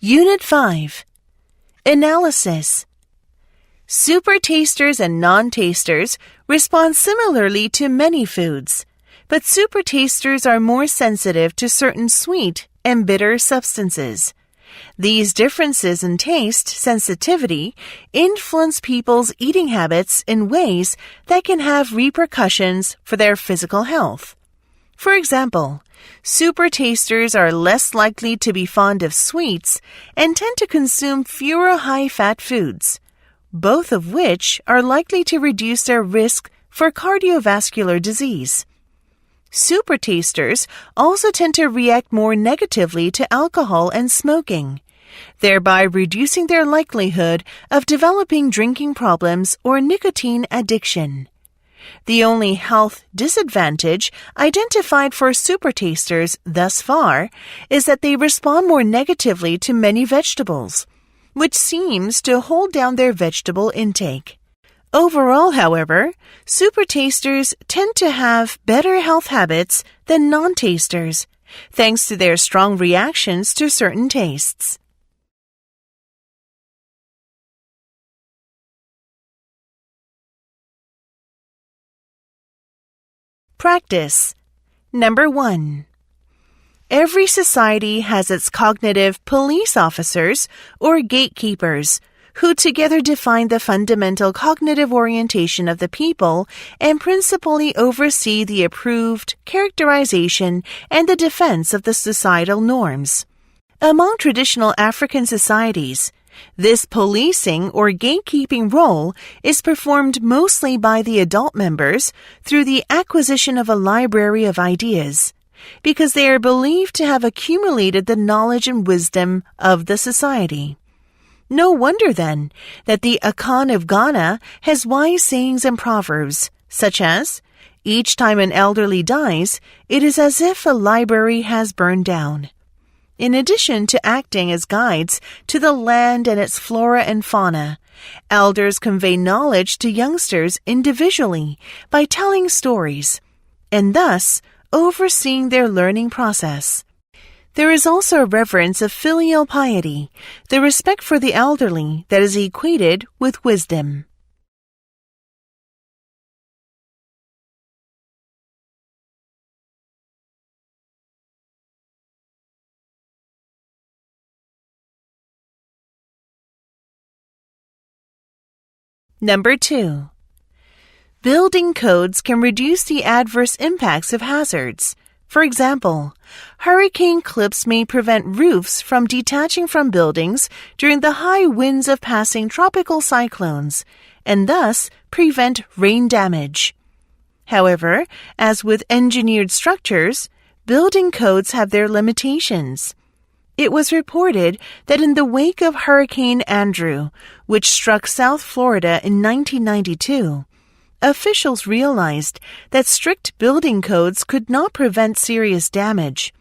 Unit 5. Analysis. Super tasters and non-tasters respond similarly to many foods, but super tasters are more sensitive to certain sweet and bitter substances. These differences in taste sensitivity influence people's eating habits in ways that can have repercussions for their physical health. For example, super tasters are less likely to be fond of sweets and tend to consume fewer high-fat foods, both of which are likely to reduce their risk for cardiovascular disease. Super tasters also tend to react more negatively to alcohol and smoking, thereby reducing their likelihood of developing drinking problems or nicotine addiction. The only health disadvantage identified for super tasters thus far is that they respond more negatively to many vegetables, which seems to hold down their vegetable intake. Overall, however, super tasters tend to have better health habits than non-tasters, thanks to their strong reactions to certain tastes. Practice. Number 1. Every society has its cognitive police officers or gatekeepers who together define the fundamental cognitive orientation of the people and principally oversee the approved, characterization, and the defense of the societal norms. Among traditional African societies, this policing or gatekeeping role is performed mostly by the adult members through the acquisition of a library of ideas, because they are believed to have accumulated the knowledge and wisdom of the society. No wonder, then, that the Akan of Ghana has wise sayings and proverbs, such as, "Each time an elderly dies, it is as if a library has burned down." In addition to acting as guides to the land and its flora and fauna, elders convey knowledge to youngsters individually by telling stories, and thus overseeing their learning process. There is also a reverence of filial piety, the respect for the elderly that is equated with wisdom. Number 2. Building codes can reduce the adverse impacts of hazards. For example, hurricane clips may prevent roofs from detaching from buildings during the high winds of passing tropical cyclones, and thus prevent rain damage. However, as with engineered structures, building codes have their limitations. It was reported that in the wake of Hurricane Andrew, which struck South Florida in 1992, officials realized that strict building codes could not prevent serious damage.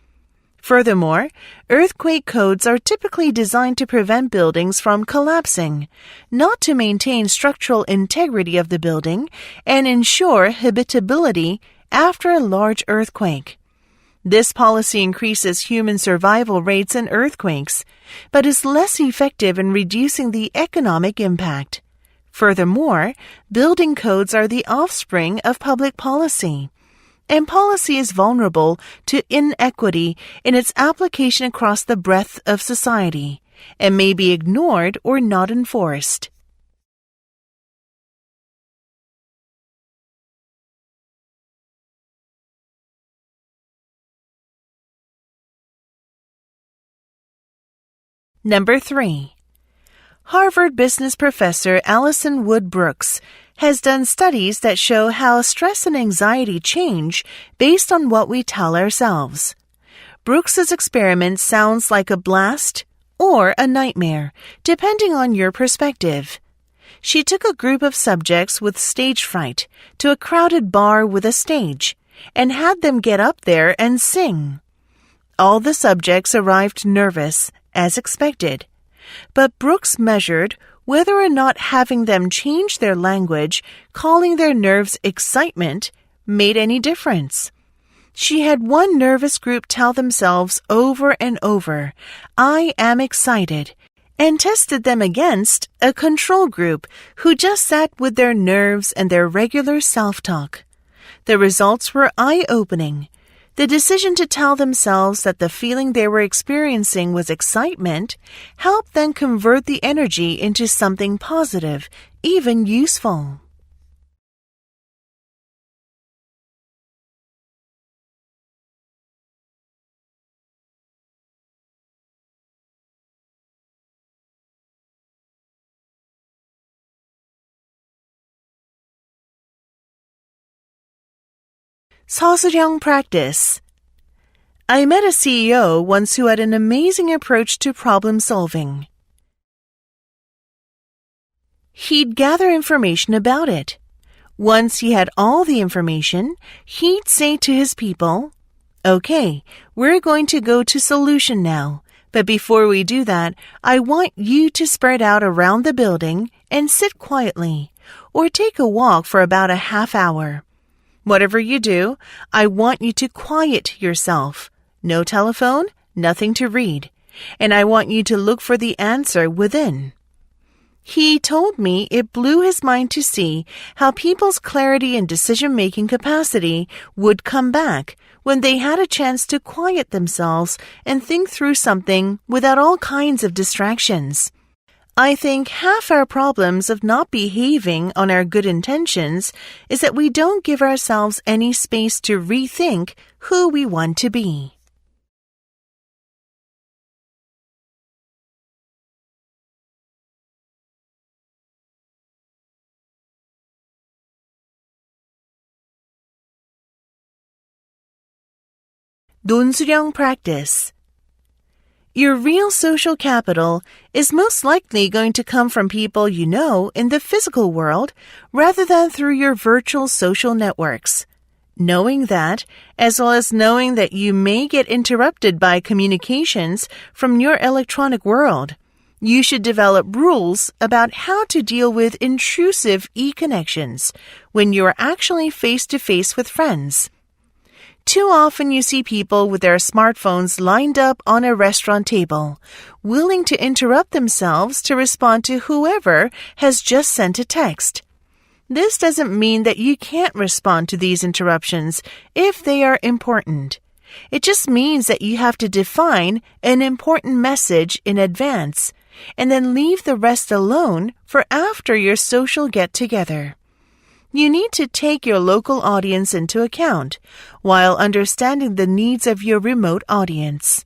Furthermore, earthquake codes are typically designed to prevent buildings from collapsing, not to maintain structural integrity of the building and ensure habitability after a large earthquake. This policy increases human survival rates in earthquakes, but is less effective in reducing the economic impact. Furthermore, building codes are the offspring of public policy, and policy is vulnerable to inequity in its application across the breadth of society, and may be ignored or not enforced. Number 3. Harvard business professor Alison Wood Brooks has done studies that show how stress and anxiety change based on what we tell ourselves. Brooks's experiment sounds like a blast or a nightmare, depending on your perspective. She took a group of subjects with stage fright to a crowded bar with a stage and had them get up there and sing. All the subjects arrived nervous, as expected, but Brooks measured whether or not having them change their language, calling their nerves excitement, made any difference. She had one nervous group tell themselves over and over, "I am excited," and tested them against a control group who just sat with their nerves and their regular self-talk. The results were eye-opening. The decision to tell themselves that the feeling they were experiencing was excitement helped them convert the energy into something positive, even useful. 서술형 practice. I met a CEO once who had an amazing approach to problem solving. He'd gather information about it. Once he had all the information, he'd say to his people, "Okay, we're going to go to solution now. But before we do that, I want you to spread out around the building and sit quietly, or take a walk for about a half hour. Whatever you do, I want you to quiet yourself. No telephone, nothing to read. And I want you to look for the answer within." He told me it blew his mind to see how people's clarity and decision-making capacity would come back when they had a chance to quiet themselves and think through something without all kinds of distractions. I think half our problems of not behaving on our good intentions is that we don't give ourselves any space to rethink who we want to be. 논술형 practice. Your real social capital is most likely going to come from people you know in the physical world rather than through your virtual social networks. Knowing that, as well as knowing that you may get interrupted by communications from your electronic world, you should develop rules about how to deal with intrusive e-connections when you are actually face-to-face with friends. Too often you see people with their smartphones lined up on a restaurant table, willing to interrupt themselves to respond to whoever has just sent a text. This doesn't mean that you can't respond to these interruptions if they are important. It just means that you have to define an important message in advance and then leave the rest alone for after your social get-together. You need to take your local audience into account while understanding the needs of your remote audience.